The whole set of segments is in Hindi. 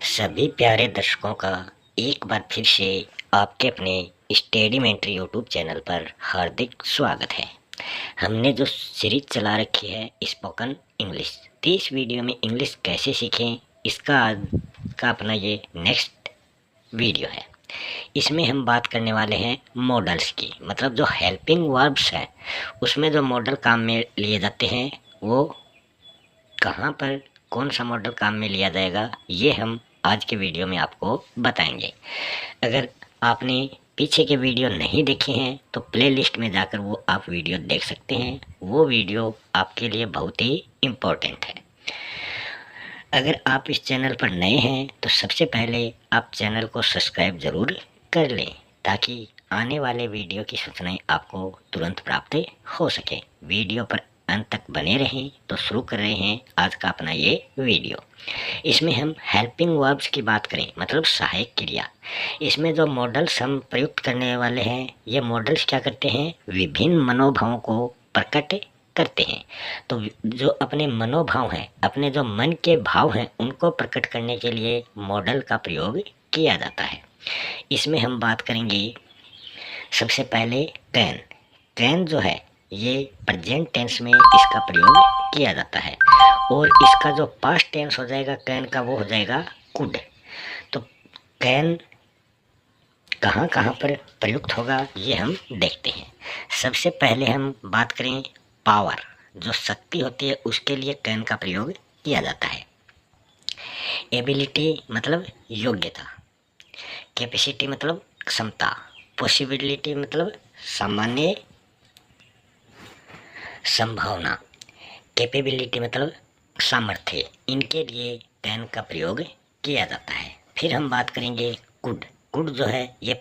सभी प्यारे दर्शकों का एक बार फिर से आपके अपने स्टडी मेंटरी यूट्यूब चैनल पर हार्दिक स्वागत है। हमने जो सीरीज चला रखी है स्पोकन इंग्लिश, 30 वीडियो में इंग्लिश कैसे सीखें, इसका आज का अपना ये नेक्स्ट वीडियो है। इसमें हम बात करने वाले हैं मॉडल्स की, मतलब जो हेल्पिंग वर्ब्स हैं उसमें जो मॉडल काम में लिए जाते हैं वो कहाँ पर कौन सा मॉडल काम में लिया जाएगा, ये हम आज के वीडियो में आपको बताएंगे। अगर आपने पीछे के वीडियो नहीं देखे हैं तो प्लेलिस्ट में जाकर वो आप वीडियो देख सकते हैं। वो वीडियो आपके लिए बहुत ही इम्पोर्टेंट है। अगर आप इस चैनल पर नए हैं तो सबसे पहले आप चैनल को सब्सक्राइब ज़रूर कर लें ताकि आने वाले वीडियो की सूचनाएं आपको तुरंत प्राप्त हो सके। वीडियो पर अंत तक बने रहें। तो शुरू कर रहे हैं आज का अपना ये वीडियो। इसमें हम हेल्पिंग वर्ब्स की बात करें, मतलब सहायक क्रिया। इसमें जो मॉडल्स हम प्रयुक्त करने वाले हैं, ये मॉडल्स क्या करते हैं, विभिन्न मनोभावों को प्रकट करते हैं। तो जो अपने मनोभाव हैं, अपने जो मन के भाव हैं, उनको प्रकट करने के लिए मॉडल का प्रयोग किया जाता है। इसमें हम बात करेंगे सबसे पहले कैन। कैन जो है ये प्रेजेंट टेंस में इसका प्रयोग किया जाता है और इसका जो पास्ट टेंस हो जाएगा कैन का, वो हो जाएगा कुड। तो कैन कहाँ कहाँ पर प्रयुक्त होगा ये हम देखते हैं। सबसे पहले हम बात करें पावर, जो शक्ति होती है उसके लिए कैन का प्रयोग किया जाता है। एबिलिटी मतलब योग्यता, कैपेसिटी मतलब क्षमता, पॉसिबिलिटी मतलब सामान्य संभावना, कैपेबिलिटी मतलब सामर्थ्य, इनके लिए कैन का प्रयोग किया जाता है। फिर हम बात करेंगे कुड। कुड जो है ये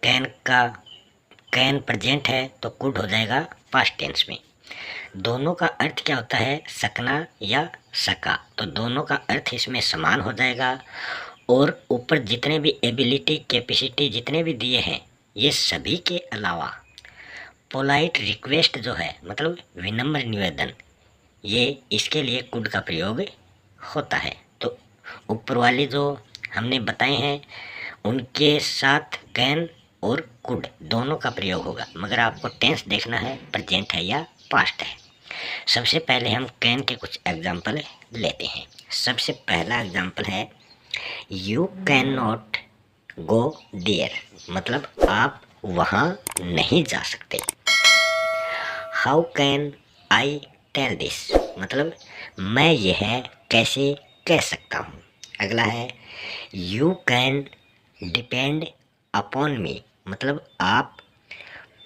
कैन का, कैन प्रेजेंट है तो कुड हो जाएगा पास्ट टेंस में। दोनों का अर्थ क्या होता है, सकना या सका, तो दोनों का अर्थ इसमें समान हो जाएगा। और ऊपर जितने भी एबिलिटी, कैपेसिटी जितने भी दिए हैं, ये सभी के अलावा पोलाइट रिक्वेस्ट जो है, मतलब विनम्र निवेदन, ये इसके लिए कुड का प्रयोग होता है। तो ऊपर वाले जो हमने बताए हैं उनके साथ कैन और कुड दोनों का प्रयोग होगा, मगर आपको टेंस देखना है प्रेजेंट है या पास्ट है। सबसे पहले हम कैन के कुछ एग्जाम्पल लेते हैं। सबसे पहला एग्जाम्पल है you can not go there, मतलब आप वहाँ नहीं जा सकते। How can I tell this, मतलब मैं यह कैसे कह सकता हूँ। अगला है you can depend upon me, मतलब आप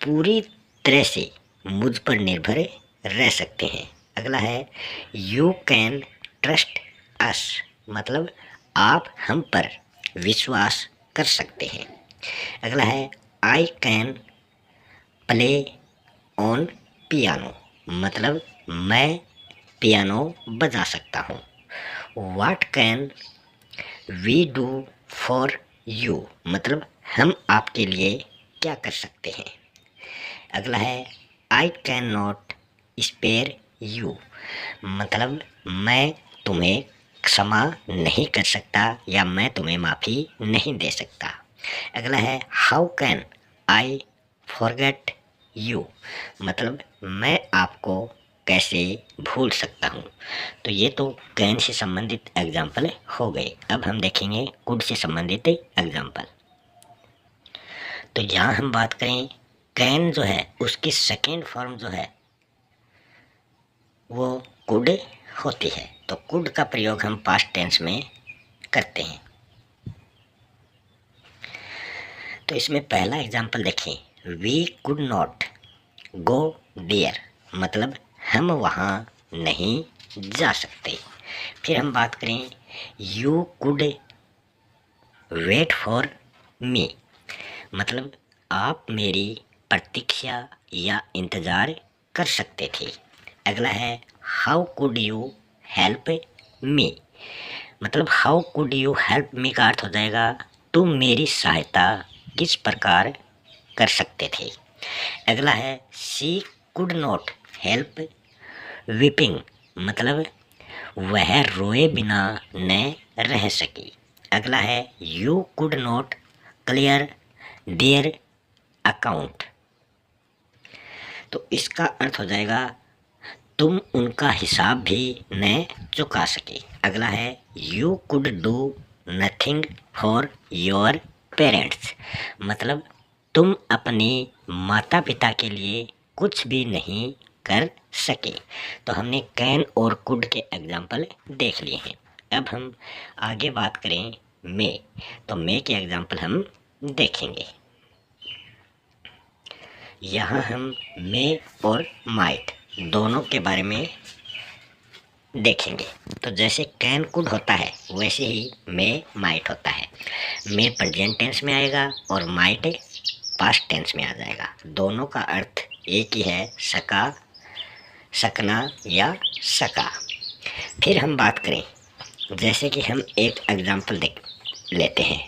पूरी तरह से मुझ पर निर्भर रह सकते हैं। अगला है यू कैन ट्रस्ट अस, मतलब आप हम पर विश्वास कर सकते हैं। अगला है I can play on piano, मतलब मैं पियानो बजा सकता हूँ। What can we do for you, मतलब हम आपके लिए क्या कर सकते हैं। अगला है I can not spare you, मतलब मैं तुम्हें क्षमा नहीं कर सकता या मैं तुम्हें माफ़ी नहीं दे सकता। अगला है how can I forget you, मतलब मैं आपको कैसे भूल सकता हूँ। तो ये तो कैन से संबंधित एग्जाम्पल हो गए। अब हम देखेंगे कुड से संबंधित एग्जाम्पल। तो यहाँ हम बात करें कैन जो है उसकी सेकेंड फॉर्म जो है वो कुड होती है। तो कुड का प्रयोग हम पास्ट टेंस में करते हैं। तो इसमें पहला एग्जाम्पल देखें, we could not go there, मतलब हम वहाँ नहीं जा सकते। फिर हम बात करें you could wait for me, मतलब आप मेरी प्रतीक्षा या इंतज़ार कर सकते थे। अगला है how could you help me, मतलब how could you help me का अर्थ हो जाएगा तुम मेरी सहायता किस प्रकार कर सकते थे। अगला है she could not help weeping, मतलब वह रोए बिना न रह सकी। अगला है you could not clear their account. तो इसका अर्थ हो जाएगा तुम उनका हिसाब भी न चुका सके। अगला है you could do nothing for your parents, मतलब तुम अपने माता पिता के लिए कुछ भी नहीं कर सके। तो हमने कैन और कुड के एग्जाम्पल देख लिए हैं। अब हम आगे बात करें मे, तो मे के एग्जाम्पल हम देखेंगे। यहाँ हम मे और माइट दोनों के बारे में देखेंगे। तो जैसे कैन कुड होता है वैसे ही मे माइट होता है। मे प्रेजेंट टेंस में आएगा और माइट पास्ट टेंस में आ जाएगा। दोनों का अर्थ एक ही है, सका, सकना या सका। फिर हम बात करें, जैसे कि हम एक एग्जाम्पल देख लेते हैं।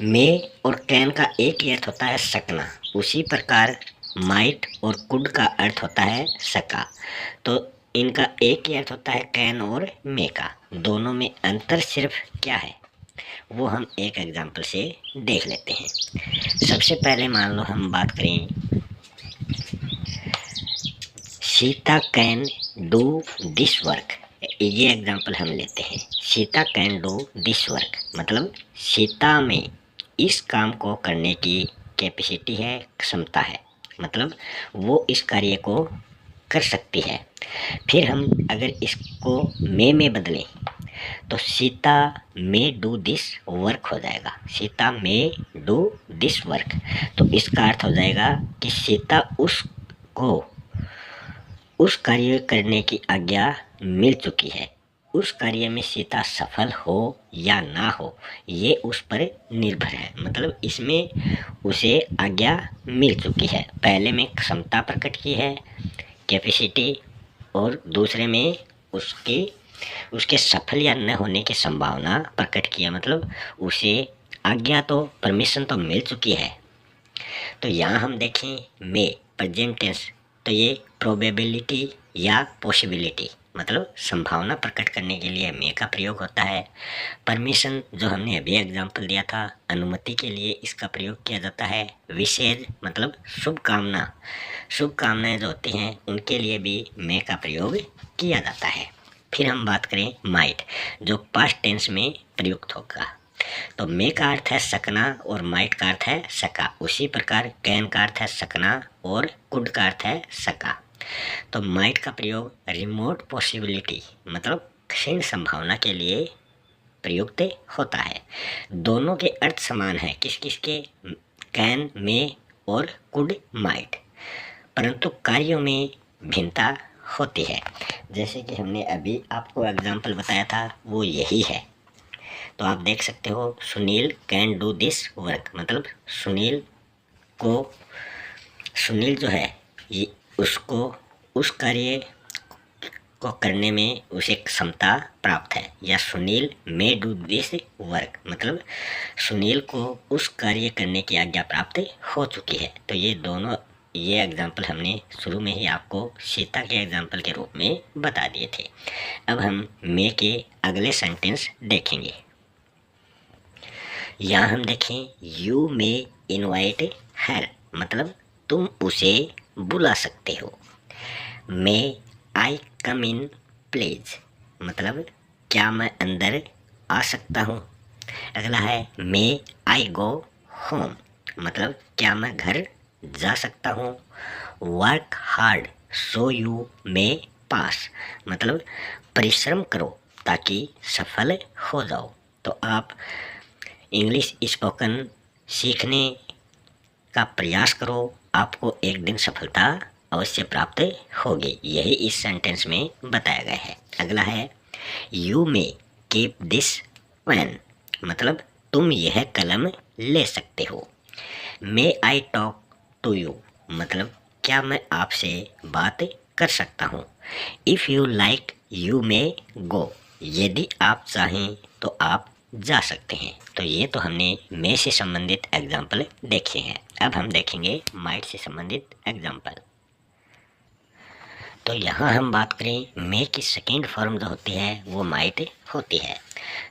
मे और कैन का एक ही अर्थ होता है सकना, उसी प्रकार माइट और कुड का अर्थ होता है सका। तो इनका एक ही अर्थ होता है कैन और मे का। दोनों में अंतर सिर्फ क्या है वो हम एक एग्जाम्पल से देख लेते हैं। सबसे पहले मान लो हम बात करें, Sita can do this work. ये एग्जाम्पल हम लेते हैं, Sita can do this work, मतलब सीता में इस काम को करने की कैपेसिटी है, क्षमता है, मतलब वो इस कार्य को कर सकती है। फिर हम अगर इसको मे में बदलें तो Sita may do this work हो जाएगा। Sita may do this work, तो इसका अर्थ हो जाएगा कि सीता उसको उस कार्य करने की आज्ञा मिल चुकी है। उस कार्य में सीता सफल हो या ना हो ये उस पर निर्भर है, मतलब इसमें उसे आज्ञा मिल चुकी है। पहले में क्षमता प्रकट की है, कैपेसिटी, और दूसरे में उसके सफल या न होने की संभावना प्रकट किया, मतलब उसे आज्ञा तो परमिशन तो मिल चुकी है। तो यहाँ हम देखें मे प्रेजेंट टेंस, तो ये प्रोबेबिलिटी या पॉसिबिलिटी, मतलब संभावना प्रकट करने के लिए मे का प्रयोग होता है। परमिशन जो हमने अभी एग्जाम्पल दिया था, अनुमति के लिए इसका प्रयोग किया जाता है। विशेष मतलब शुभकामनाएं जो होती हैं उनके लिए भी मे का प्रयोग किया जाता है। फिर हम बात करें माइट, जो पास्ट टेंस में प्रयुक्त होगा। तो मे का अर्थ है सकना और माइट का अर्थ है सका। उसी प्रकार कैन का अर्थ है सकना और कुड का अर्थ है सका। तो माइट का प्रयोग रिमोट पॉसिबिलिटी, मतलब क्षीण संभावना के लिए प्रयुक्त होता है। दोनों के अर्थ समान है, किस किस के, कैन, मे और कुड, माइट, परंतु कार्यों में भिन्नता होती है। जैसे कि हमने अभी आपको एग्जाम्पल बताया था वो यही है। तो आप देख सकते हो Sunil can do this work, मतलब सुनील जो है ये उसको उस कार्य को करने में उसे क्षमता प्राप्त है। या Sunil may do this work, मतलब सुनील को उस कार्य करने की आज्ञा प्राप्त हो चुकी है। तो ये एग्जाम्पल हमने शुरू में ही आपको सीता के एग्जाम्पल के रूप में बता दिए थे। अब हम मे के अगले सेंटेंस देखेंगे। यहाँ हम देखें यू मे इनवाइट हर, मतलब तुम उसे बुला सकते हो। May I come in please, मतलब क्या मैं अंदर आ सकता हूँ। अगला है मे आई गो होम, मतलब क्या मैं घर जा सकता हूँ। Work hard so you may pass, मतलब परिश्रम करो ताकि सफल हो जाओ। तो आप इंग्लिश स्पोकन सीखने का प्रयास करो, आपको एक दिन सफलता अवश्य प्राप्त होगी। यही इस सेंटेंस में बताया गया है। अगला है you may keep this pen, मतलब तुम यह कलम ले सकते हो। May I talk to you, मतलब क्या मैं आपसे बात कर सकता हूँ। If you like you may go, यदि आप चाहें तो आप जा सकते हैं। तो ये तो हमने मे से संबंधित एग्जाम्पल देखे हैं। अब हम देखेंगे माइट से संबंधित एग्जाम्पल। तो यहाँ हम बात करें मे की सेकेंड फॉर्म जो होती है वो माइट होती है।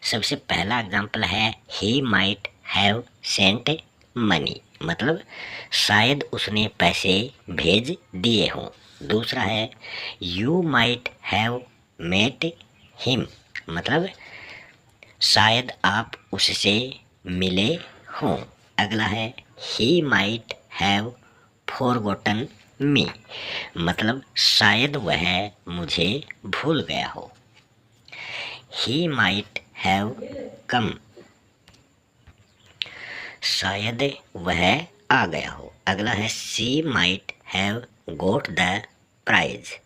सबसे पहला एग्जाम्पल है he might have sent money, मतलब शायद उसने पैसे भेज दिए हों। दूसरा है you might have met him, मतलब शायद आप उससे मिले हों। अगला है he might have forgotten me, मतलब शायद वह मुझे भूल गया हो। ही माइट हैव कम, शायद वह आ गया हो। अगला है she might have got the prize,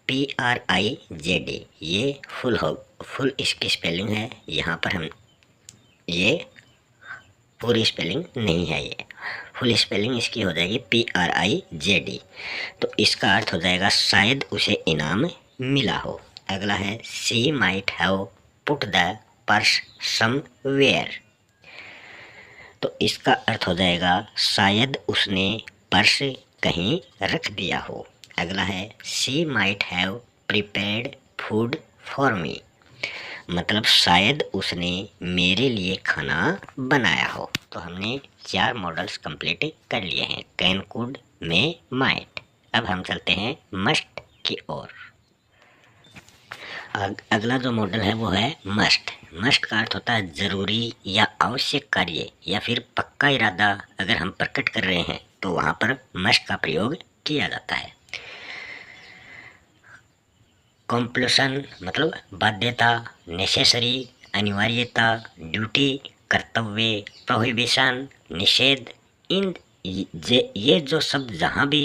PRIZD, ये फुल इसकी स्पेलिंग है। यहाँ पर हम ये पूरी स्पेलिंग नहीं है, ये फुल स्पेलिंग इसकी हो जाएगी PRIZD। तो इसका अर्थ हो जाएगा शायद उसे इनाम मिला हो। अगला है she might have put the purse somewhere, तो इसका अर्थ हो जाएगा शायद उसने पर्स कहीं रख दिया हो। अगला है she might have prepared food for me, मतलब शायद उसने मेरे लिए खाना बनाया हो। तो हमने 4 मॉडल्स कंप्लीट कर लिए हैं, कैन, कुड, मे, माइट। अब हम चलते हैं मस्ट की ओर। अगला जो मॉडल है वो है मस्ट। मस्ट का अर्थ होता है जरूरी या आवश्यक कार्य या फिर पक्का इरादा अगर हम प्रकट कर रहे हैं तो वहाँ पर मस्ट का प्रयोग किया जाता है। कंपल्सन मतलब बाध्यता, नेसेसरी अनिवार्यता, ड्यूटी कर्तव्य, प्रोहिबिशन निषेध। इन ये जो शब्द जहाँ भी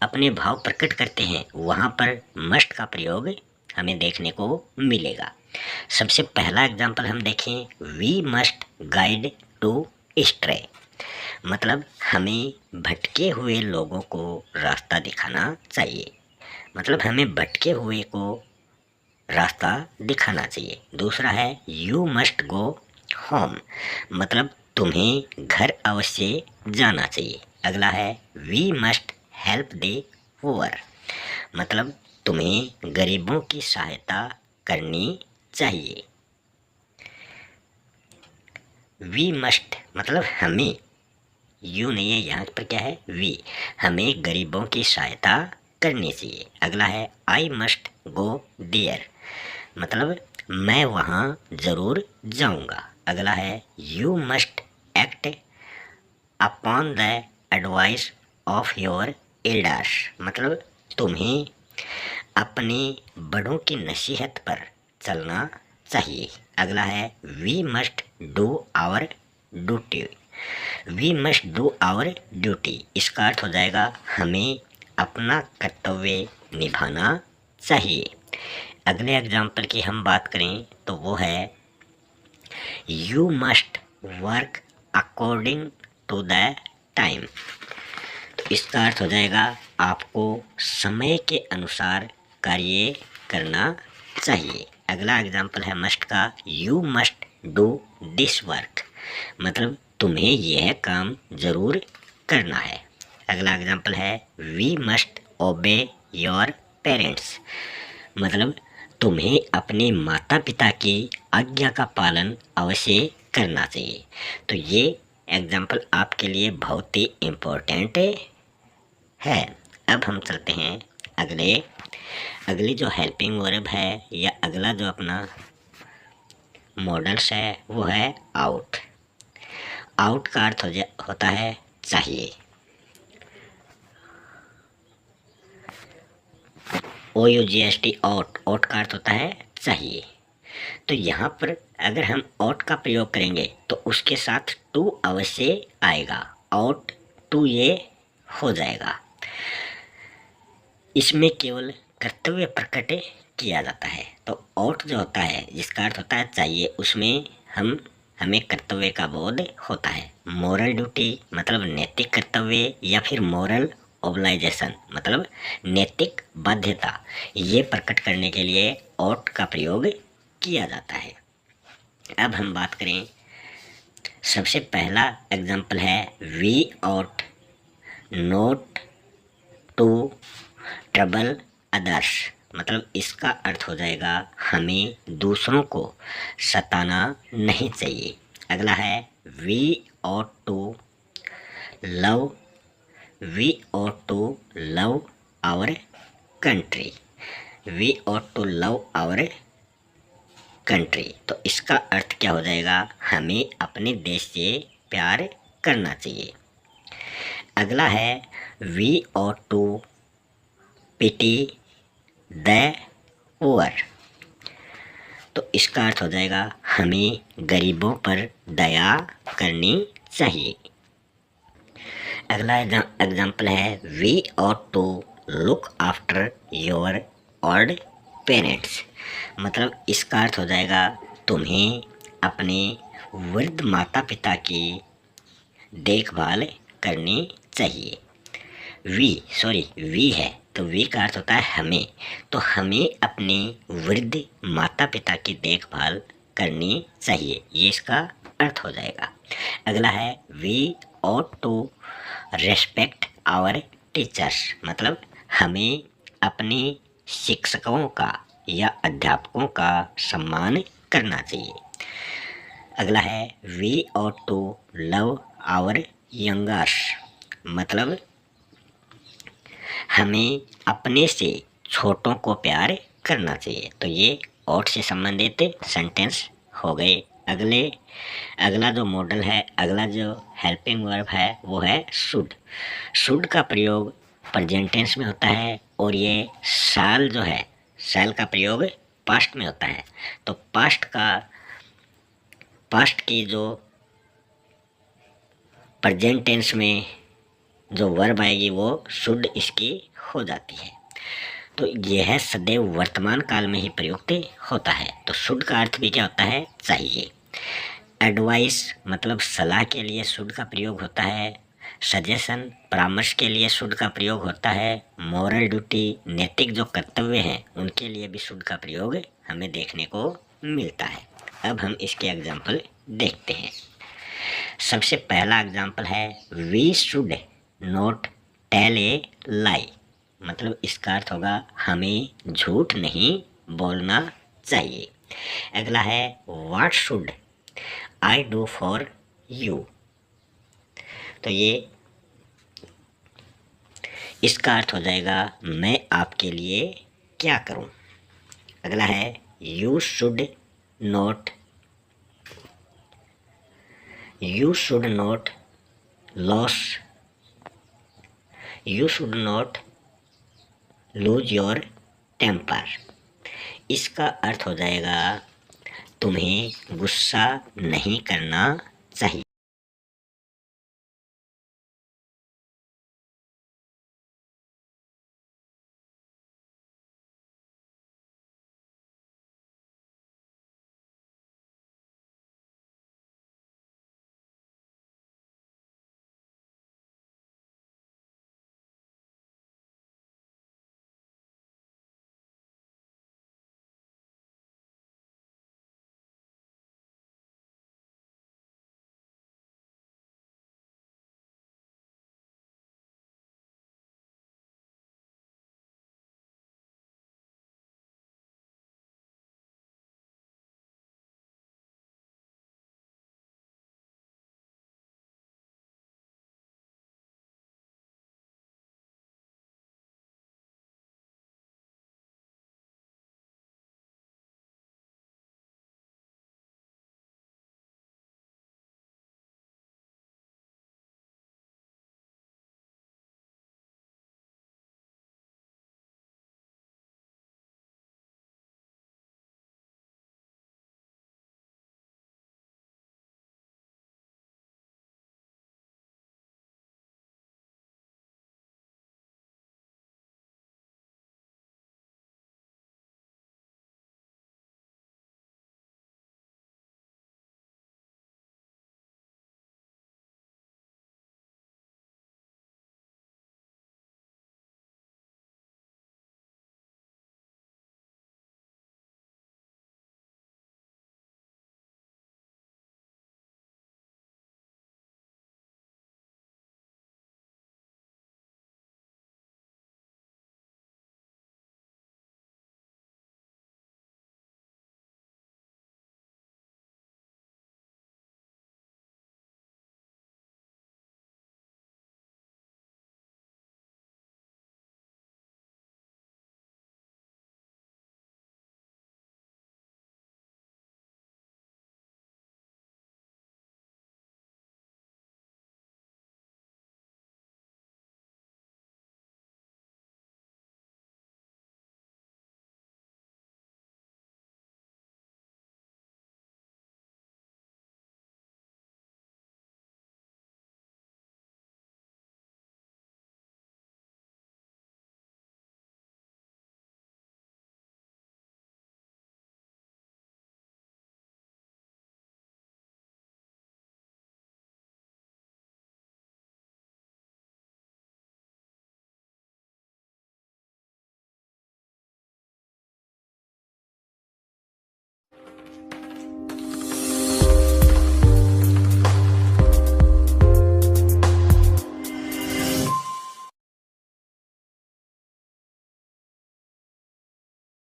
अपने भाव प्रकट करते हैं वहाँ पर मस्ट का प्रयोग हमें देखने को मिलेगा। सबसे पहला एग्जाम्पल हम देखें, we must guide to stray, मतलब हमें भटके हुए लोगों को रास्ता दिखाना चाहिए, मतलब हमें भटके हुए को रास्ता दिखाना चाहिए। दूसरा है यू मस्ट गो होम, मतलब तुम्हें घर अवश्य जाना चाहिए। अगला है we must help the poor, मतलब तुम्हें गरीबों की सहायता करनी चाहिए। वी मस्ट मतलब हमें, यू नहीं है यहाँ पर, क्या है वी, हमें गरीबों की सहायता करनी चाहिए। अगला है आई मस्ट गो देयर, मतलब मैं वहाँ ज़रूर जाऊँगा। अगला है you must act upon the advice of your elders, मतलब तुम्हें अपने बड़ों की नसीहत पर चलना चाहिए। अगला है we must do our duty, we must do our duty, इसका अर्थ हो जाएगा हमें अपना कर्तव्य निभाना चाहिए। अगले एग्जाम्पल की हम बात करें तो वो है you must work according to the time, तो इसका अर्थ हो जाएगा आपको समय के अनुसार कार्य करना चाहिए। अगला एग्जाम्पल है मस्ट का, you must do this work, मतलब तुम्हें यह काम जरूर करना है। अगला एग्जाम्पल है we must obey your parents, मतलब तुम्हें अपने माता पिता की आज्ञा का पालन अवश्य करना चाहिए। तो ये एग्जाम्पल आपके लिए बहुत ही इम्पोर्टेंट है। अब हम चलते हैं अगली जो हेल्पिंग वर्ब है या अगला जो अपना मॉडल्स है वो है आउट। आउट का अर्थ होता है चाहिए, OUGST आउट, आउट का अर्थ होता है चाहिए। तो यहाँ पर अगर हम आउट का प्रयोग करेंगे तो उसके साथ टू अवश्य आएगा, आउट टू ये हो जाएगा। इसमें केवल कर्तव्य प्रकट किया जाता है। तो आउट जो होता है जिसका अर्थ होता है चाहिए, उसमें हमें कर्तव्य का बोध होता है। मोरल ड्यूटी मतलब नैतिक कर्तव्य या फिर मोरल ऑब्लाइजेशन मतलब नैतिक बाध्यता, ये प्रकट करने के लिए ought का प्रयोग किया जाता है। अब हम बात करें, सबसे पहला एग्जाम्पल है we ought not to trouble others, मतलब इसका अर्थ हो जाएगा हमें दूसरों को सताना नहीं चाहिए। अगला है we ought to love we ought to love our country। we ought to love our country, तो इसका अर्थ क्या हो जाएगा, हमें अपने देश से प्यार करना चाहिए। अगला है we ought to pity the poor, तो इसका अर्थ हो जाएगा हमें गरीबों पर दया करनी चाहिए। अगला एग्जाम्पल है we ought to look after your old parents, मतलब इसका अर्थ हो जाएगा तुम्हें अपने वृद्ध माता पिता की देखभाल करनी चाहिए। वी है तो वी का अर्थ होता है हमें, तो हमें अपने वृद्ध माता पिता की देखभाल करनी चाहिए, ये इसका अर्थ हो जाएगा। अगला है we ought to respect our teachers, मतलब हमें अपने शिक्षकों का या अध्यापकों का सम्मान करना चाहिए। अगला है we ought to love our youngers, मतलब हमें अपने से छोटों को प्यार करना चाहिए, तो ये ought से संबंधित सेंटेंस हो गए। अगला जो मॉडल है, अगला जो हेल्पिंग वर्ब है वो है शुड का प्रयोग प्रेजेंट टेंस में होता है और ये शाल जो है, शाल का प्रयोग पास्ट में होता है। तो पास्ट की जो प्रेजेंट टेंस में जो वर्ब आएगी वो शुड इसकी हो जाती है, तो यह सदैव वर्तमान काल में ही प्रयुक्त होता है। तो शुड का अर्थ भी क्या होता है, चाहिए। एडवाइस मतलब सलाह के लिए शुड का प्रयोग होता है। सजेशन परामर्श के लिए शुड का प्रयोग होता है। मॉरल ड्यूटी नैतिक जो कर्तव्य हैं उनके लिए भी शुड का प्रयोग हमें देखने को मिलता है। अब हम इसके एग्जाम्पल देखते हैं। सबसे पहला एग्जाम्पल है we should not tell a lie, मतलब इसका अर्थ होगा हमें झूठ नहीं बोलना चाहिए। अगला है what should I do for you, तो ये इसका अर्थ हो जाएगा मैं आपके लिए क्या करूं। अगला है you should not lose your temper, इसका अर्थ हो जाएगा तुम्हें गुस्सा नहीं करना चाहिए।